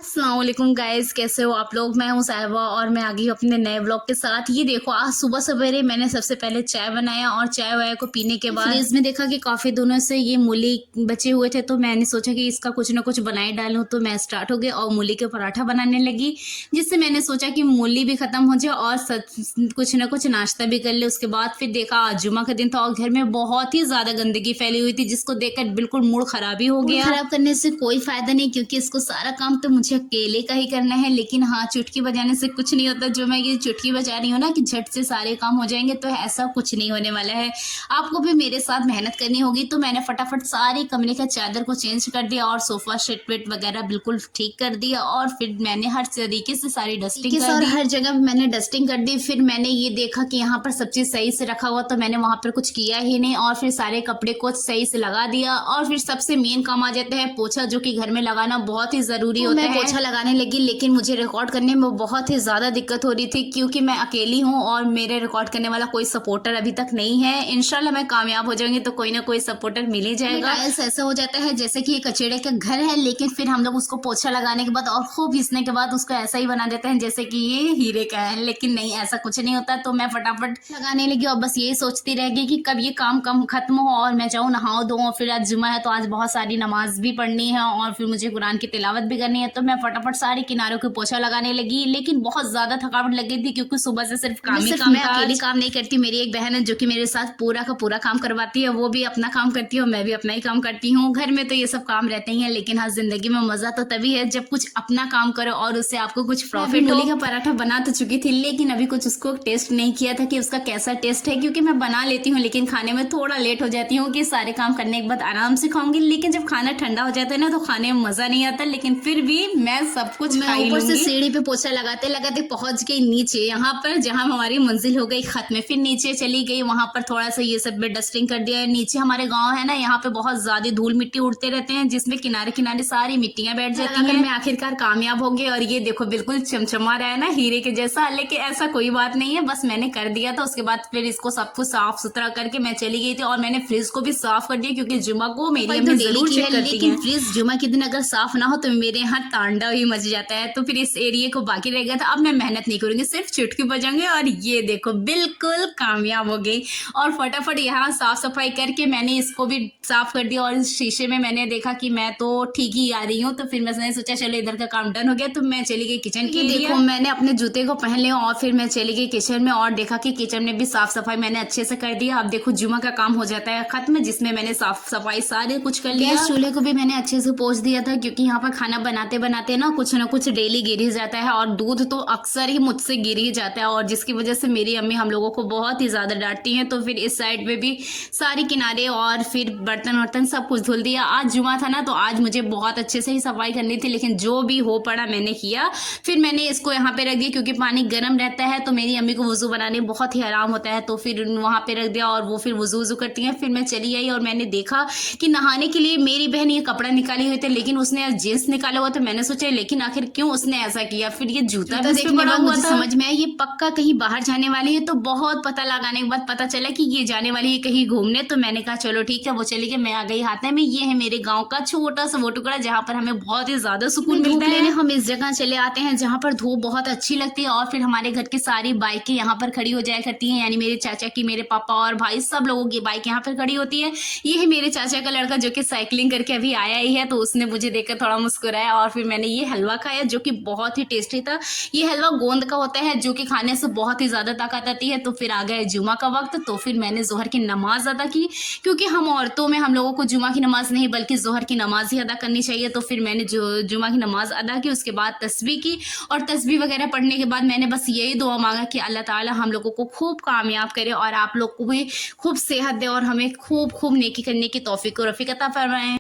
अस्सलामुअलैकुम गाइस, कैसे हो आप लोग। मैं हूं साहिबा और मैं आ गई हूं अपने नए ब्लॉग के साथ। ये देखो, आज सुबह सवेरे मैंने सबसे पहले चाय बनाया और चाय वाय को पीने के बाद फ्रिज में देखा कि काफ़ी दिनों से ये मूली बचे हुए थे, तो मैंने सोचा कि इसका कुछ ना कुछ बनाई डालूं। तो मैं स्टार्ट हो गई और मूली के पराठा बनाने लगी, जिससे मैंने सोचा कि मूली भी ख़त्म हो जाए और कुछ ना कुछ नाश्ता भी कर ले। उसके बाद फिर देखा, आज जुमा का दिन था और घर में बहुत ही ज़्यादा गंदगी फैली हुई थी, जिसको देखकर बिल्कुल मूड ख़राब ही हो गया। खराब करने से कोई फ़ायदा नहीं, क्योंकि इसको सारा काम तो मुझे अकेले का ही करना है। लेकिन हाँ, चुटकी बजाने से कुछ नहीं होता। जो मैं ये चुटकी बजा रही हूँ ना कि झट से सारे काम हो जाएंगे, तो ऐसा कुछ नहीं होने वाला है। आपको भी मेरे साथ मेहनत करनी होगी। तो मैंने फटाफट सारे कमरे का चादर को चेंज कर दिया और सोफा सेट वेट वगैरह बिल्कुल ठीक कर दिया। और फिर मैंने हर तरीके से सारी डस्टिंग कर दी, हर जगह मैंने डस्टिंग कर दी। फिर मैंने ये देखा कि यहाँ पर सब चीज सही से रखा हुआ, तो मैंने वहां पर कुछ किया ही नहीं। और फिर सारे कपड़े को सही से लगा दिया। और फिर सबसे मेन काम आ जाता है पोछा, जो कि घर में लगाना बहुत ही जरूरी होता है। पोछा लगाने लगी, लेकिन मुझे रिकॉर्ड करने में बहुत ही ज़्यादा दिक्कत हो रही थी, क्योंकि मैं अकेली हूँ और मेरे रिकॉर्ड करने वाला कोई सपोर्टर अभी तक नहीं है। इंशाल्लाह मैं कामयाब हो जाऊंगी तो कोई ना कोई सपोर्टर मिल ही जाएगा। टाइल्स ऐसा हो जाता है जैसे कि ये कचेड़े का घर है, लेकिन फिर हम लोग उसको पोछा लगाने के बाद और खूब घिसने के बाद उसको ऐसा ही बना देते हैं जैसे कि ये हीरे का है। लेकिन नहीं, ऐसा कुछ नहीं होता। तो मैं फटाफट लगाने लगी और बस यही सोचती रह गई कि कब ये काम कम खत्म हो और मैं जाऊँ नहाओ धो। और फिर आज जुमा है तो आज बहुत सारी नमाज भी पढ़नी है और फिर मुझे कुरान की तिलावत भी करनी है। तो मैं फटाफट सारी किनारों के पोछा लगाने लगी, लेकिन बहुत ज्यादा थकावट लग गई थी, क्योंकि सुबह से सिर्फ काम ही काम। मैं अकेली काम नहीं करती, मेरी एक बहन है जो कि मेरे साथ पूरा का पूरा काम करवाती है। वो भी अपना काम करती है और मैं भी अपना ही काम करती हूँ। घर में तो ये सब काम रहते ही हैं, लेकिन हाँ, जिंदगी में मजा तो तभी है जब कुछ अपना काम करो और उससे आपको कुछ प्रॉफिट हो। मूली का पराठा बना तो चुकी थी, लेकिन अभी कुछ उसको टेस्ट नहीं किया था कि उसका कैसा टेस्ट है, क्योंकि मैं बना लेती हूँ लेकिन खाने में थोड़ा लेट हो जाती हूँ कि सारे काम करने के बाद आराम से खाऊंगी। लेकिन जब खाना ठंडा हो जाता है ना, तो खाने में मजा नहीं आता। लेकिन फिर भी मैं सब कुछ ऊपर से सीढ़ी पे पोछा लगाते लगाते पहुंच गई नीचे, यहाँ पर जहाँ हमारी मंजिल हो गई खत्म। फिर नीचे चली गई, वहां पर थोड़ा सा ये सब डस्टिंग कर दिया। नीचे हमारे गांव है ना, यहाँ पे बहुत ज्यादा धूल मिट्टी उड़ते रहते हैं, जिसमें किनारे किनारे सारी मिट्टियां बैठ जाती हैं। मैं आखिरकार कामयाब हो गई और ये देखो बिल्कुल चमचमा रहा है ना हीरे के जैसा। लेकिन ऐसा कोई बात नहीं है, बस मैंने कर दिया था। उसके बाद फिर इसको सब कुछ साफ सुथरा करके मैं चली गई थी और मैंने फ्रिज को भी साफ कर दिया, क्योंकि जुमा को मेरी अम्मी जरूर चेक करती है। लेकिन फ्रिज जुमा के दिन अगर साफ ना हो तो मेरे यहाँ तांडव ही मच जाता है। तो फिर इस एरिया को बाकी रह गया था। अब मैं मेहनत नहीं करूंगी, सिर्फ चुटकी बजाऊंगी और ये देखो बिल्कुल कामयाब हो गई। और फटाफट यहाँ साफ सफाई करके मैंने इसको भी साफ कर दिया। और इस शीशे में मैंने देखा कि मैं तो ठीक ही आ रही हूँ, तो फिर मैंने सोचा चलो इधर का काम डन हो गया, तो मैं चली गई किचन के लिए। देखो, मैंने अपने जूते को पहन लिया और फिर मैं चली गई किचन में और देखा कि किचन में भी साफ सफाई मैंने अच्छे से कर दिया। अब देखो जुमा का काम हो जाता है खत्म, जिसमें मैंने साफ सफाई सारे कुछ कर लिया। चूल्हे को भी मैंने अच्छे से पोंछ दिया था, क्योंकि यहाँ पर खाना बनाते बनाते ना कुछ डेली गिर ही जाता है और दूध तो अक्सर ही मुझसे गिर ही जाता है, और जिसकी वजह से मेरी अम्मी हम लोगों को बहुत ही ज्यादा डांटती हैं। तो फिर इस साइड में भी सारे किनारे और फिर बर्तन वर्तन सब कुछ धुल दिया। आज जुमा था ना, तो आज मुझे बहुत अच्छे से ही सफाई करनी थी, लेकिन जो भी हो पड़ा मैंने किया। फिर मैंने इसको यहाँ पे रख दिया, क्योंकि पानी गर्म रहता है तो मेरी अम्मी को वजू बनाने बहुत ही आराम होता है। तो फिर वहां पे रख दिया और वो फिर वजू करती हैं। फिर मैं चली आई और मैंने देखा कि नहाने के लिए मेरी बहन ये कपड़ा निकाली हुई थी, लेकिन उसने जींस निकाला हुआ। तो मैंने सोचा लेकिन आखिर क्यों उसने ऐसा किया। फिर ये जूता देखने के बाद मुझे समझ में आया ये पक्का कहीं बाहर जाने वाली है। तो बहुत पता लगाने के बाद पता चला कि ये जाने वाली है कहीं घूमने। तो मैंने कहा चलो ठीक है, वो चली गई। मैं आ गई हाथ में। ये है मेरे गांव का छोटा सा वो टुकड़ा, जहाँ पर हमें बहुत ही ज्यादा सुकून मिलता है। हम इस जगह चले आते हैं जहाँ पर धूप बहुत अच्छी लगती है, और फिर हमारे घर की सारी बाइकें यहाँ पर खड़ी हो जाया करती हैं, यानी मेरे चाचा की, मेरे पापा और भाई सब लोगों की बाइक यहाँ पर खड़ी होती है। ये है मेरे चाचा का लड़का जो कि साइकिलिंग करके अभी आया ही है, तो उसने मुझे देखकर थोड़ा मुस्कुराया। और फिर मैंने ये हलवा खाया जो कि बहुत ही टेस्टी था। ये हलवा गोंद का होता है, जो कि खाने से बहुत ही ज्यादा ताकत आती है। तो फिर आ गया जुमा का वक्त, तो फिर मैंने जोहर की नमाज अदा की, क्योंकि हम औरतों में हम लोगों को जुमा की नमाज नहीं बल्कि जोहर की नमाज ही अदा करनी चाहिए। तो फिर मैंने जुमा की नमाज अदा की, उसके बाद तस्बीह की, और तस्बीह वगैरह पढ़ने के बाद मैंने बस यही दुआ मांगा कि अल्लाह ताला हम लोगों को खूब कामयाब करे और आप लोग को भी खूब सेहत दे और हमें खूब खूब नेकी करने की तौफीक और रफीक अता फरमाए।